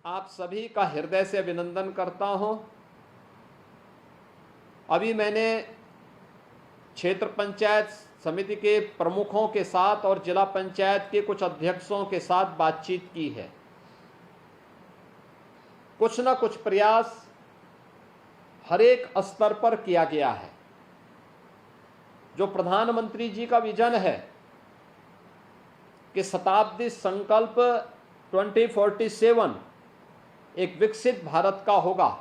आप सभी का हृदय से अभिनंदन करता हूं। अभी मैंने क्षेत्र पंचायत समिति के प्रमुखों के साथ और जिला पंचायत के कुछ अध्यक्षों के साथ बातचीत की है। कुछ न कुछ प्रयास हर एक स्तर पर किया गया है। जो प्रधानमंत्री जी का विजन है कि शताब्दी संकल्प 2047 एक विकसित भारत का होगा,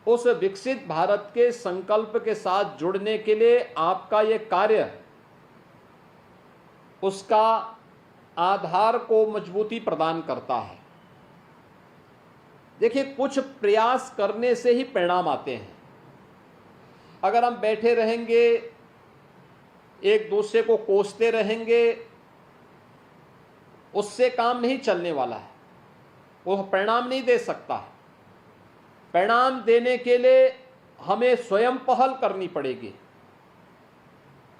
उस विकसित भारत के संकल्प के साथ जुड़ने के लिए आपका ये कार्य उसका आधार को मजबूती प्रदान करता है। देखिए, कुछ प्रयास करने से ही परिणाम आते हैं। अगर हम बैठे रहेंगे, एक दूसरे को कोसते रहेंगे, उससे काम नहीं चलने वाला है। वो परिणाम नहीं दे सकता है। परिणाम देने के लिए हमें स्वयं पहल करनी पड़ेगी,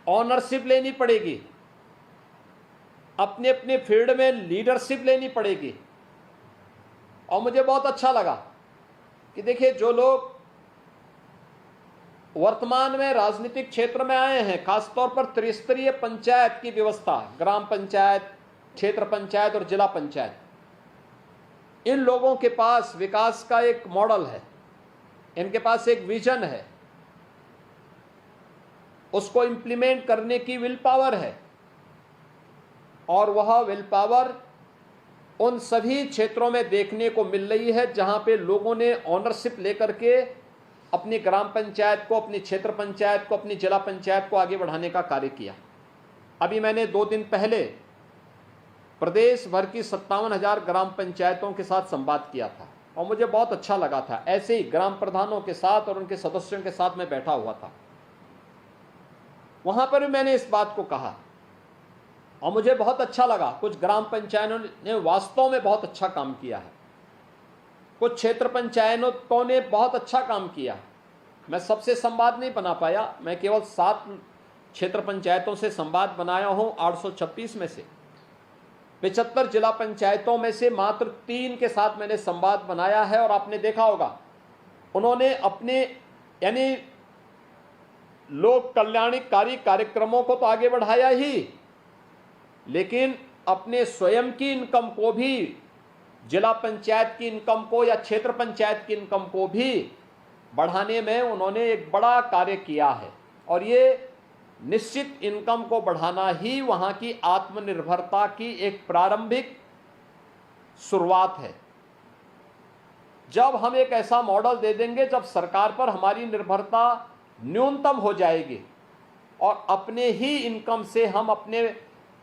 ऑनरशिप लेनी पड़ेगी, अपने अपने फील्ड में लीडरशिप लेनी पड़ेगी। और मुझे बहुत अच्छा लगा कि देखिए, जो लोग वर्तमान में राजनीतिक क्षेत्र में आए हैं, खासतौर पर त्रिस्तरीय पंचायत की व्यवस्था, ग्राम पंचायत, क्षेत्र पंचायत और जिला पंचायत, इन लोगों के पास विकास का एक मॉडल है, इनके पास एक विजन है, उसको इंप्लीमेंट करने की विल पावर है। और वह विल पावर उन सभी क्षेत्रों में देखने को मिल रही है जहां पे लोगों ने ऑनरशिप लेकर के अपनी ग्राम पंचायत को, अपनी क्षेत्र पंचायत को, अपनी जिला पंचायत को आगे बढ़ाने का कार्य किया। अभी मैंने 2 दिन पहले प्रदेश भर की 57,000 ग्राम पंचायतों के साथ संवाद किया था और मुझे बहुत अच्छा लगा था। ऐसे ही ग्राम प्रधानों के साथ और उनके सदस्यों के साथ मैं बैठा हुआ था। वहां पर भी मैंने इस बात को कहा और मुझे बहुत अच्छा लगा। कुछ ग्राम पंचायतों ने वास्तव में बहुत अच्छा काम किया है, कुछ क्षेत्र पंचायतों ने बहुत अच्छा काम किया। मैं सबसे संवाद नहीं बना पाया, मैं केवल 7 क्षेत्र पंचायतों से संवाद बनाया हूं। 826 में से 75 जिला पंचायतों में से मात्र 3 के साथ मैंने संवाद बनाया है। और आपने देखा होगा, उन्होंने अपने यानी लोक कल्याणकारी कार्यक्रमों को तो आगे बढ़ाया ही, लेकिन अपने स्वयं की इनकम को भी, जिला पंचायत की इनकम को या क्षेत्र पंचायत की इनकम को भी बढ़ाने में उन्होंने एक बड़ा कार्य किया है। और ये निश्चित इनकम को बढ़ाना ही वहां की आत्मनिर्भरता की एक प्रारंभिक शुरुआत है। जब हम एक ऐसा मॉडल दे देंगे, जब सरकार पर हमारी निर्भरता न्यूनतम हो जाएगी और अपने ही इनकम से हम अपने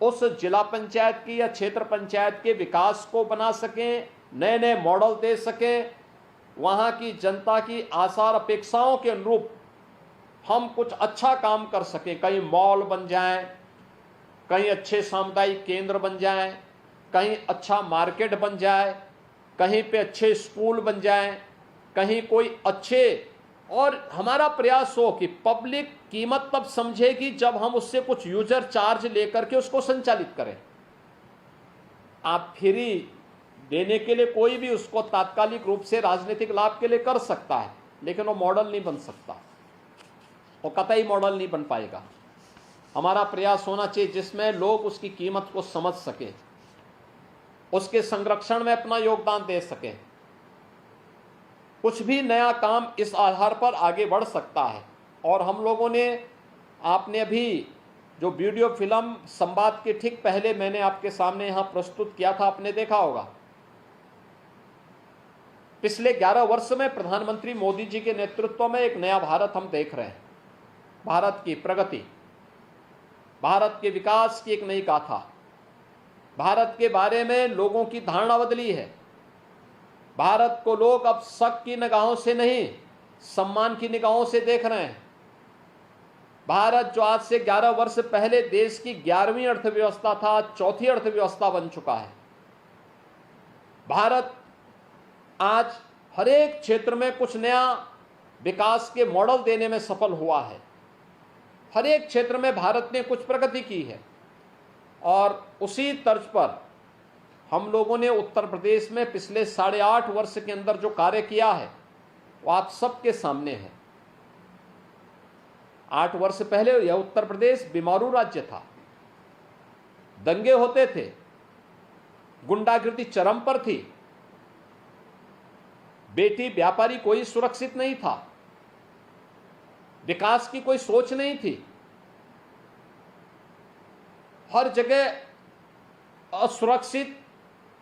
उस जिला पंचायत की या क्षेत्र पंचायत के विकास को बना सकें, नए नए मॉडल दे सकें, वहां की जनता की आशा और अपेक्षाओं के अनुरूप हम कुछ अच्छा काम कर सकें, कहीं मॉल बन जाएं, कहीं अच्छे सामुदायिक केंद्र बन जाएं, कहीं अच्छा मार्केट बन जाए, कहीं पे अच्छे स्कूल बन जाएं, कहीं कोई अच्छे, और हमारा प्रयास हो कि पब्लिक कीमत तब समझेगी जब हम उससे कुछ यूजर चार्ज लेकर के उसको संचालित करें। आप फ्री देने के लिए कोई भी उसको तात्कालिक रूप से राजनीतिक लाभ के लिए कर सकता है, लेकिन वो मॉडल नहीं बन सकता, वो कतई मॉडल नहीं बन पाएगा। हमारा प्रयास होना चाहिए जिसमें लोग उसकी कीमत को समझ सकें, उसके संरक्षण में अपना योगदान दे सकें। कुछ भी नया काम इस आधार पर आगे बढ़ सकता है। और हम लोगों ने, आपने अभी जो वीडियो फिल्म संवाद के ठीक पहले मैंने आपके सामने यहां प्रस्तुत किया था, आपने देखा होगा, पिछले 11 वर्ष में प्रधानमंत्री मोदी जी के नेतृत्व में एक नया भारत हम देख रहे हैं। भारत की प्रगति, भारत के विकास की एक नई गाथा, भारत के बारे में लोगों की धारणा बदली है। भारत को लोग अब शक की निगाहों से नहीं, सम्मान की निगाहों से देख रहे हैं। भारत जो आज से 11 वर्ष पहले देश की 11वीं अर्थव्यवस्था था, 4थी अर्थव्यवस्था बन चुका है। भारत आज हर एक क्षेत्र में कुछ नया विकास के मॉडल देने में सफल हुआ है। हर एक क्षेत्र में भारत ने कुछ प्रगति की है। और उसी तर्ज पर हम लोगों ने उत्तर प्रदेश में पिछले 8.5 वर्ष के अंदर जो कार्य किया है वो आप सबके सामने है। 8 वर्ष पहले यह उत्तर प्रदेश बीमारू राज्य था, दंगे होते थे, गुंडागिर्दी चरम पर थी, बेटी व्यापारी कोई सुरक्षित नहीं था, विकास की कोई सोच नहीं थी, हर जगह असुरक्षित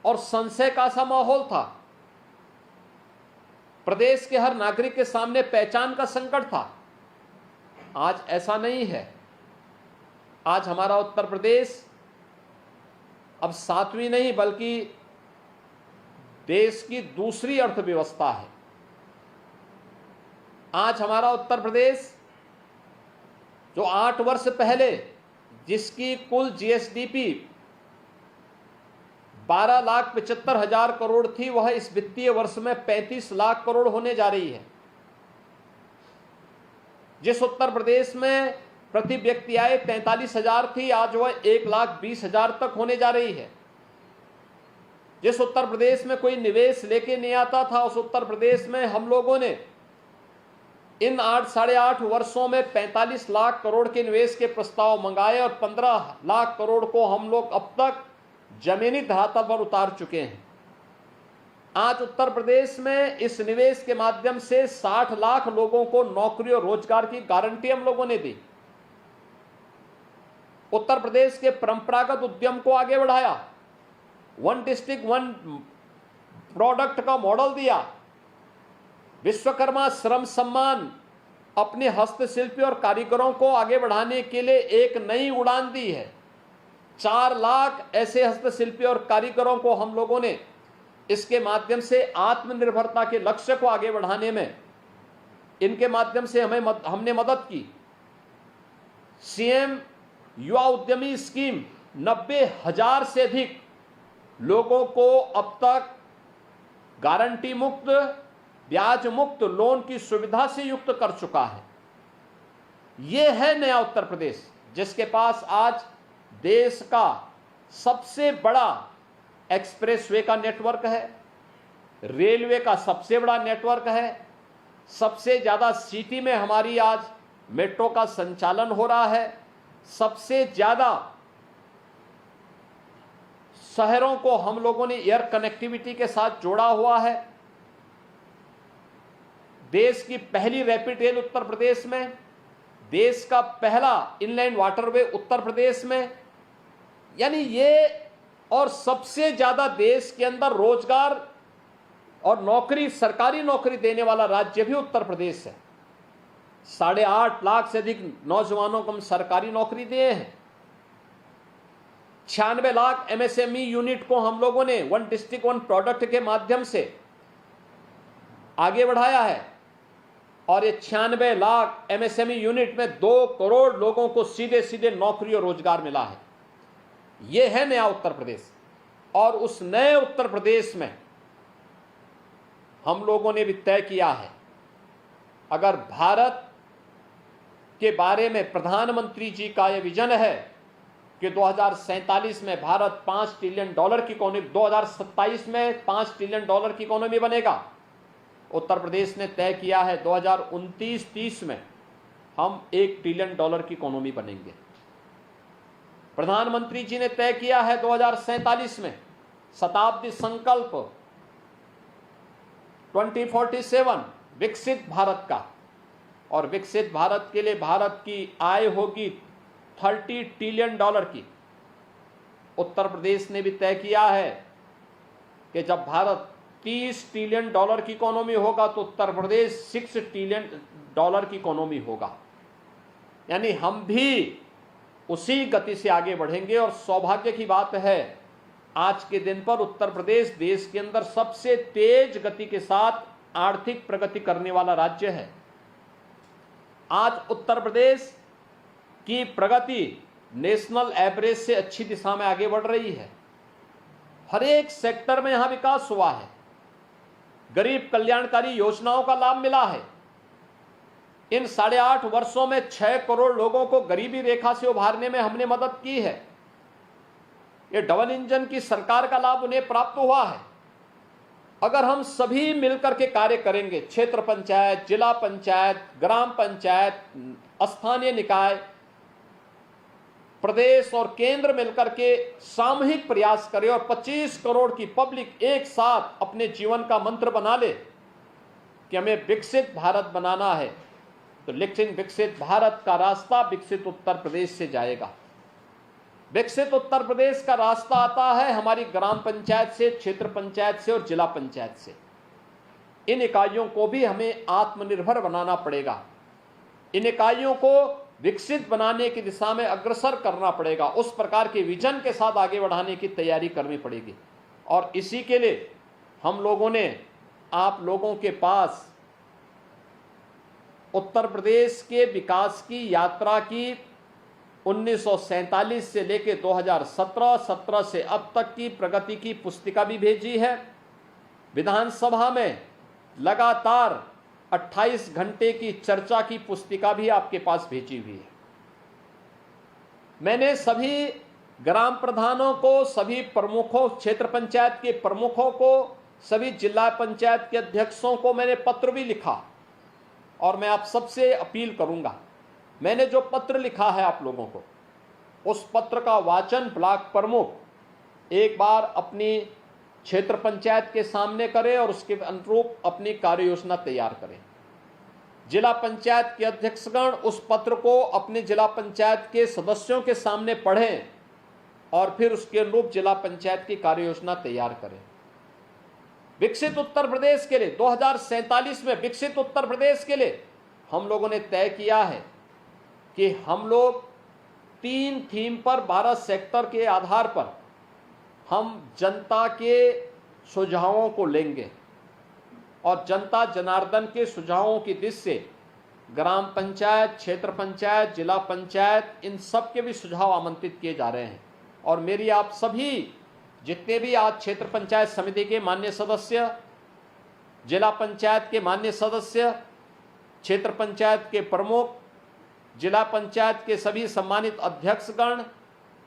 और संशय का सा माहौल था। प्रदेश के हर नागरिक के सामने पहचान का संकट था। आज ऐसा नहीं है। आज हमारा उत्तर प्रदेश अब 7वीं नहीं बल्कि देश की दूसरी अर्थव्यवस्था है। आज हमारा उत्तर प्रदेश जो 8 वर्ष पहले जिसकी कुल जीएसडीपी 12,75,000 करोड़ थी, वह इस वित्तीय वर्ष में 35 लाख करोड़ होने जा रही है। जिस उत्तर प्रदेश में प्रति व्यक्ति आय 43,000 थी, आज वह 1,20,000 तक होने जा रही है। जिस उत्तर प्रदेश में कोई निवेश लेके नहीं आता था, उस उत्तर प्रदेश में हम लोगों ने इन 8-8.5 वर्षों में 45 लाख करोड़ के निवेश के प्रस्ताव मंगाए और 15 लाख करोड़ को हम लोग अब तक जमीनी धरातल पर उतार चुके हैं। आज उत्तर प्रदेश में इस निवेश के माध्यम से 60 लाख लोगों को नौकरी और रोजगार की गारंटी हम लोगों ने दी। उत्तर प्रदेश के परंपरागत उद्यम को आगे बढ़ाया, 1 डिस्ट्रिक्ट 1 प्रोडक्ट का मॉडल दिया, विश्वकर्मा श्रम सम्मान अपने हस्तशिल्पी और कारीगरों को आगे बढ़ाने के लिए एक नई उड़ान दी है। 4 लाख ऐसे हस्तशिल्पी और कारीगरों को हम लोगों ने इसके माध्यम से आत्मनिर्भरता के लक्ष्य को आगे बढ़ाने में इनके माध्यम से हमने मदद की। सीएम युवा उद्यमी स्कीम 90,000 से अधिक लोगों को अब तक गारंटी मुक्त, ब्याज मुक्त लोन की सुविधा से युक्त कर चुका है। यह है नया उत्तर प्रदेश, जिसके पास आज देश का सबसे बड़ा एक्सप्रेसवे का नेटवर्क है, रेलवे का सबसे बड़ा नेटवर्क है, सबसे ज्यादा सिटी में हमारी आज मेट्रो का संचालन हो रहा है, सबसे ज्यादा शहरों को हम लोगों ने एयर कनेक्टिविटी के साथ जोड़ा हुआ है। देश की पहली रैपिड रेल उत्तर प्रदेश में, देश का पहला इनलैंड वाटरवे उत्तर प्रदेश में, यानी ये और सबसे ज्यादा देश के अंदर रोजगार और नौकरी, सरकारी नौकरी देने वाला राज्य भी उत्तर प्रदेश है। 8.5 लाख से अधिक नौजवानों को हम सरकारी नौकरी दिए हैं। 96 लाख एमएसएमई यूनिट को हम लोगों ने 1 डिस्ट्रिक्ट 1 प्रोडक्ट के माध्यम से आगे बढ़ाया है और ये 96 लाख एमएसएमई यूनिट में 2 करोड़ लोगों को सीधे सीधे नौकरी और रोजगार मिला है। ये है नया उत्तर प्रदेश। और उस नए उत्तर प्रदेश में हम लोगों ने भी तय किया है, अगर भारत के बारे में प्रधानमंत्री जी का यह विजन है कि 2047 में भारत $5 ट्रिलियन की इकोनॉमी, 2027 में $5 ट्रिलियन की इकोनॉमी बनेगा। उत्तर प्रदेश ने तय किया है 2029-30 में हम $1 ट्रिलियन की इकोनॉमी बनेंगे। प्रधानमंत्री जी ने तय किया है 2047 में शताब्दी संकल्प 2047 विकसित भारत का, और विकसित भारत के लिए भारत की आय होगी $30 ट्रिलियन की। उत्तर प्रदेश ने भी तय किया है कि जब भारत $30 ट्रिलियन की इकोनॉमी होगा तो उत्तर प्रदेश $6 ट्रिलियन की इकोनॉमी होगा। यानी हम भी उसी गति से आगे बढ़ेंगे। और सौभाग्य की बात है, आज के दिन पर उत्तर प्रदेश देश के अंदर सबसे तेज गति के साथ आर्थिक प्रगति करने वाला राज्य है। आज उत्तर प्रदेश की प्रगति नेशनल एवरेज से अच्छी दिशा में आगे बढ़ रही है। हर एक सेक्टर में यहां विकास हुआ है। गरीब कल्याणकारी योजनाओं का लाभ मिला है। इन 8.5 वर्षों में 6 करोड़ लोगों को गरीबी रेखा से उभारने में हमने मदद की है। ये डबल इंजन की सरकार का लाभ उन्हें प्राप्त हुआ है। अगर हम सभी मिलकर के कार्य करेंगे, क्षेत्र पंचायत, जिला पंचायत, ग्राम पंचायत, स्थानीय निकाय, प्रदेश और केंद्र मिलकर के सामूहिक प्रयास करें और 25 करोड़ की पब्लिक एक साथ अपने जीवन का मंत्र बना ले कि हमें विकसित भारत बनाना है, तो लेकिन विकसित भारत का रास्ता विकसित उत्तर प्रदेश से जाएगा। विकसित उत्तर प्रदेश का रास्ता आता है हमारी ग्राम पंचायत से, क्षेत्र पंचायत से और जिला पंचायत से। इन इकाइयों को भी हमें आत्मनिर्भर बनाना पड़ेगा, इन इकाइयों को विकसित बनाने की दिशा में अग्रसर करना पड़ेगा, उस प्रकार के विजन के साथ आगे बढ़ाने की तैयारी करनी पड़ेगी। और इसी के लिए हम लोगों ने आप लोगों के पास उत्तर प्रदेश के विकास की यात्रा की 1947 से लेकर 2017, 17 से अब तक की प्रगति की पुस्तिका भी भेजी है। विधानसभा में लगातार 28 घंटे की चर्चा की पुस्तिका भी आपके पास भेजी हुई है। मैंने सभी ग्राम प्रधानों को, सभी प्रमुखों, क्षेत्र पंचायत के प्रमुखों को, सभी जिला पंचायत के अध्यक्षों को मैंने पत्र भी लिखा और मैं आप सबसे अपील करूंगा, मैंने जो पत्र लिखा है आप लोगों को, उस पत्र का वाचन ब्लॉक प्रमुख एक बार अपनी क्षेत्र पंचायत के सामने करें और उसके अनुरूप अपनी कार्य योजना तैयार करें। जिला पंचायत के अध्यक्षगण उस पत्र को अपने जिला पंचायत के सदस्यों के सामने पढ़ें और फिर उसके अनुरूप जिला पंचायत की कार्य योजना तैयार करें। विकसित उत्तर प्रदेश के लिए 2047 में विकसित उत्तर प्रदेश के लिए हम लोगों ने तय किया है कि हम लोग 3 थीम पर 12 सेक्टर के आधार पर हम जनता के सुझावों को लेंगे और जनता जनार्दन के सुझावों की दिशा से ग्राम पंचायत, क्षेत्र पंचायत, जिला पंचायत, इन सब के भी सुझाव आमंत्रित किए जा रहे हैं। और मेरी आप सभी जितने भी आज क्षेत्र पंचायत समिति के माननीय सदस्य, जिला पंचायत के माननीय सदस्य, क्षेत्र पंचायत के प्रमुख, जिला पंचायत के सभी सम्मानित अध्यक्षगण,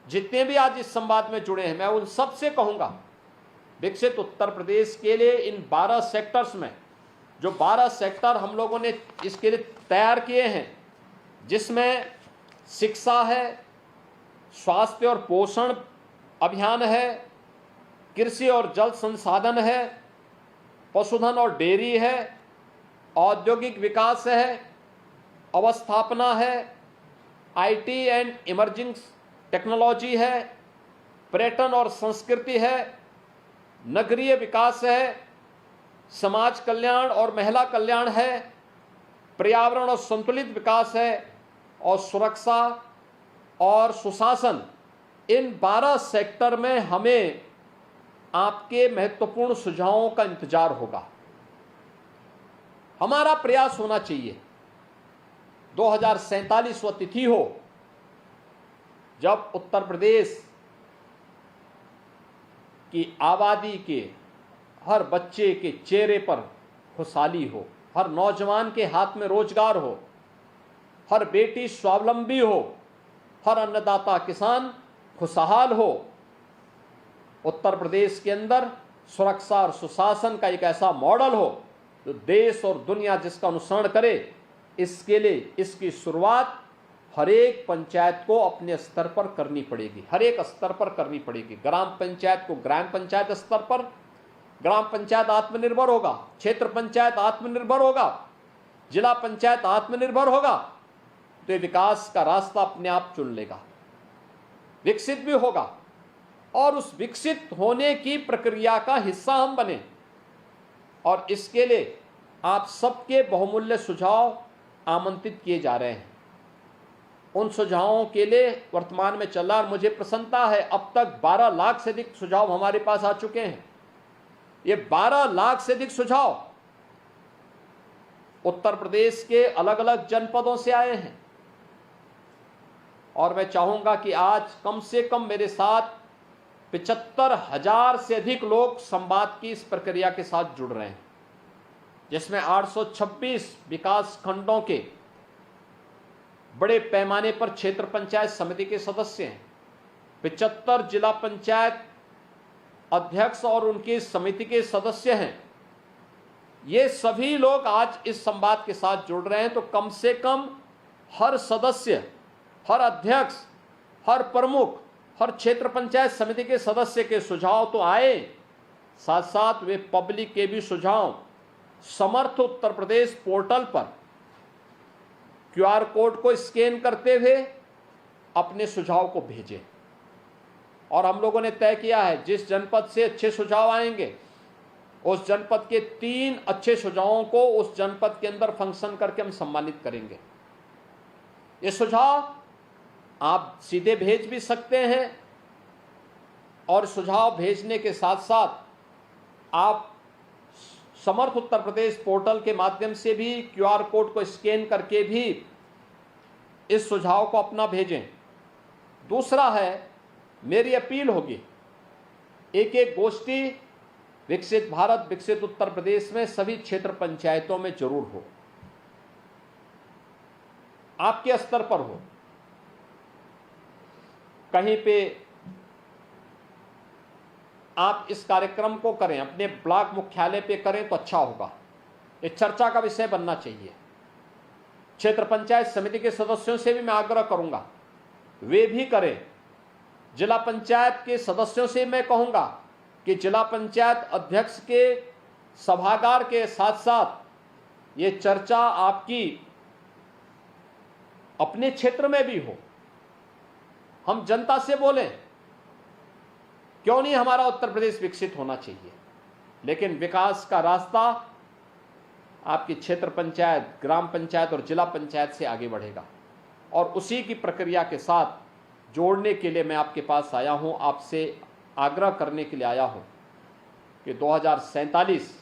जितने भी आज इस संवाद में जुड़े हैं, मैं उन सब से कहूँगा, विकसित उत्तर प्रदेश के लिए इन 12 सेक्टर्स में, जो 12 सेक्टर हम लोगों ने इसके लिए तैयार किए हैं, जिसमें शिक्षा है, स्वास्थ्य और पोषण अभियान है, कृषि और जल संसाधन है, पशुधन और डेयरी है, औद्योगिक विकास है, अवस्थापना है, आईटी एंड इमर्जिंग टेक्नोलॉजी है, पर्यटन और संस्कृति है, नगरीय विकास है, समाज कल्याण और महिला कल्याण है, पर्यावरण और संतुलित विकास है, और सुरक्षा और सुशासन। इन 12 सेक्टर में हमें आपके महत्वपूर्ण सुझावों का इंतजार होगा। हमारा प्रयास होना चाहिए 2047 वह तिथि हो जब उत्तर प्रदेश की आबादी के हर बच्चे के चेहरे पर खुशहाली हो, हर नौजवान के हाथ में रोजगार हो, हर बेटी स्वावलंबी हो, हर अन्नदाता किसान खुशहाल हो। उत्तर प्रदेश के अंदर सुरक्षा और सुशासन का एक ऐसा मॉडल हो जो देश और दुनिया जिसका अनुसरण करे। इसके लिए इसकी शुरुआत हर एक पंचायत को अपने स्तर पर करनी पड़ेगी, हर एक स्तर पर करनी पड़ेगी। ग्राम पंचायत को ग्राम पंचायत स्तर पर, ग्राम पंचायत आत्मनिर्भर होगा, क्षेत्र पंचायत आत्मनिर्भर होगा, जिला पंचायत आत्मनिर्भर होगा, तो ये विकास का रास्ता अपने आप चुन लेगा, विकसित भी होगा। और उस विकसित होने की प्रक्रिया का हिस्सा हम बने। और इसके लिए आप सबके बहुमूल्य सुझाव आमंत्रित किए जा रहे हैं। उन सुझावों के लिए वर्तमान में चल रहा, और मुझे प्रसन्नता है अब तक 12 लाख से अधिक सुझाव हमारे पास आ चुके हैं। ये 12 लाख से अधिक सुझाव उत्तर प्रदेश के अलग अलग जनपदों से आए हैं। और मैं चाहूंगा कि आज कम से कम मेरे साथ 75,000 से अधिक लोग संवाद की इस प्रक्रिया के साथ जुड़ रहे हैं, जिसमें 826 विकास खंडों के बड़े पैमाने पर क्षेत्र पंचायत समिति के सदस्य हैं, 75 जिला पंचायत अध्यक्ष और उनकी समिति के सदस्य हैं, ये सभी लोग आज इस संवाद के साथ जुड़ रहे हैं, तो कम से कम हर सदस्य, हर अध्यक्ष, हर प्रमुख, हर क्षेत्र पंचायत समिति के सदस्य के सुझाव तो आए, साथ साथ वे पब्लिक के भी सुझाव समर्थ उत्तर प्रदेश पोर्टल पर क्यूआर कोड को स्कैन करते हुए अपने सुझाव को भेजें। और हम लोगों ने तय किया है, जिस जनपद से अच्छे सुझाव आएंगे उस जनपद के 3 अच्छे सुझावों को उस जनपद के अंदर फंक्शन करके हम सम्मानित करेंगे। ये सुझाव आप सीधे भेज भी सकते हैं और सुझाव भेजने के साथ साथ आप समर्थ उत्तर प्रदेश पोर्टल के माध्यम से भी क्यूआर कोड को स्कैन करके भी इस सुझाव को अपना भेजें। दूसरा है, मेरी अपील होगी, एक एक गोष्ठी विकसित भारत विकसित उत्तर प्रदेश में सभी क्षेत्र पंचायतों में जरूर हो, आपके स्तर पर हो। कहीं पे आप इस कार्यक्रम को करें, अपने ब्लॉक मुख्यालय पे करें तो अच्छा होगा। ये चर्चा का विषय बनना चाहिए। क्षेत्र पंचायत समिति के सदस्यों से भी मैं आग्रह करूंगा, वे भी करें। जिला पंचायत के सदस्यों से मैं कहूंगा कि जिला पंचायत अध्यक्ष के सभागार के साथ साथ ये चर्चा आपकी अपने क्षेत्र में भी हो। हम जनता से बोलें, क्यों नहीं हमारा उत्तर प्रदेश विकसित होना चाहिए, लेकिन विकास का रास्ता आपकी क्षेत्र पंचायत, ग्राम पंचायत और जिला पंचायत से आगे बढ़ेगा। और उसी की प्रक्रिया के साथ जोड़ने के लिए मैं आपके पास आया हूं, आपसे आग्रह करने के लिए आया हूं कि 2047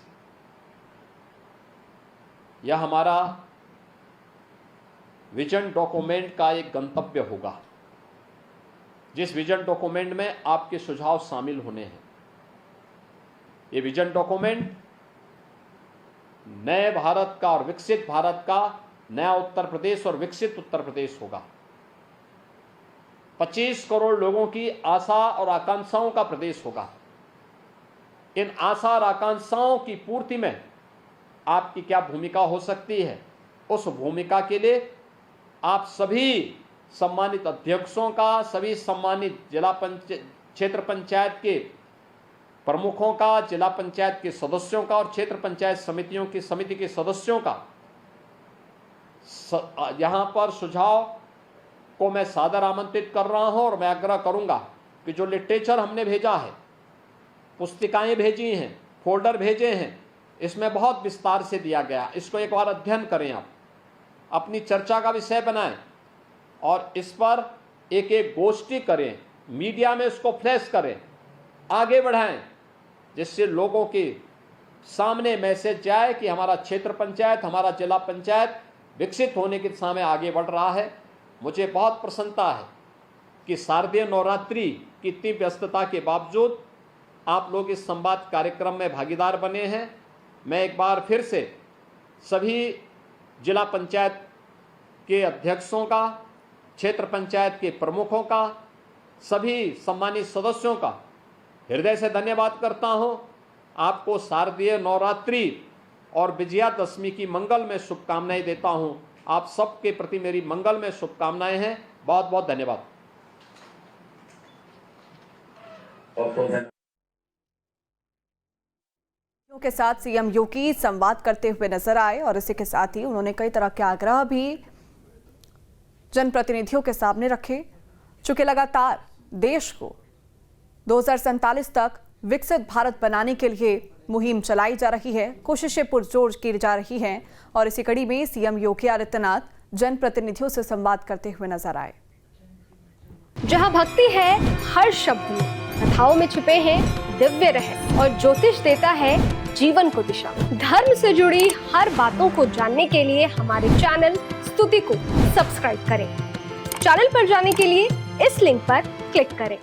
यह हमारा विजन डॉक्यूमेंट का एक गंतव्य होगा, जिस विजन डॉक्यूमेंट में आपके सुझाव शामिल होने हैं। ये विजन डॉक्यूमेंट नए भारत का और विकसित भारत का, नया उत्तर प्रदेश और विकसित उत्तर प्रदेश होगा। 25 करोड़ लोगों की आशा और आकांक्षाओं का प्रदेश होगा। इन आशा और आकांक्षाओं की पूर्ति में आपकी क्या भूमिका हो सकती है, उस भूमिका के लिए आप सभी सम्मानित अध्यक्षों का, सभी सम्मानित जिला क्षेत्र पंचायत के प्रमुखों का, जिला पंचायत के सदस्यों का और क्षेत्र पंचायत समितियों की समिति के सदस्यों का यहां पर सुझाव को मैं सादर आमंत्रित कर रहा हूं। और मैं आग्रह करूंगा कि जो लिटरेचर हमने भेजा है, पुस्तिकाएं भेजी हैं, फोल्डर भेजे हैं, इसमें बहुत विस्तार से दिया गया। इसको एक बार अध्ययन करें, आप अपनी चर्चा का विषय बनाएं और इस पर एक एक गोष्ठी करें, मीडिया में इसको फ्लैश करें, आगे बढ़ाएं, जिससे लोगों के सामने मैसेज जाए कि हमारा क्षेत्र पंचायत, हमारा जिला पंचायत विकसित होने की दिशा में आगे बढ़ रहा है। मुझे बहुत प्रसन्नता है कि शारदीय नवरात्रि की इतनी व्यस्तता के बावजूद आप लोग इस संवाद कार्यक्रम में भागीदार बने हैं। मैं एक बार फिर से सभी जिला पंचायत के अध्यक्षों का, क्षेत्र पंचायत के प्रमुखों का, सभी सम्मानित सदस्यों का हृदय से धन्यवाद करता हूं। आपको शारदीय नवरात्रि और विजयादशमी की मंगलमय शुभकामनाएं देता हूं। आप सबके प्रति मेरी मंगलमय शुभकामनाएं हैं। बहुत बहुत धन्यवाद। के साथ सीएम योगी संवाद करते हुए नजर आए और इसी के साथ ही उन्होंने कई तरह के आग्रह भी जनप्रतिनिधियों के सामने रखे। चूंकि लगातार देश को 2047 तक विकसित भारत बनाने के लिए मुहिम चलाई जा रही है, कोशिशें पुरजोर की जा रही हैं और इसी कड़ी में सीएम योगी आदित्यनाथ जनप्रतिनिधियों से संवाद करते हुए नजर आए। जहां भक्ति है हर शब्द में, कथाओं में छुपे हैं दिव्य रहस्य और ज्योतिष देता है जीवन को दिशा। धर्म से जुड़ी हर बातों को जानने के लिए हमारे चैनल स्तुति को सब्सक्राइब करें। चैनल पर जाने के लिए इस लिंक पर क्लिक करें।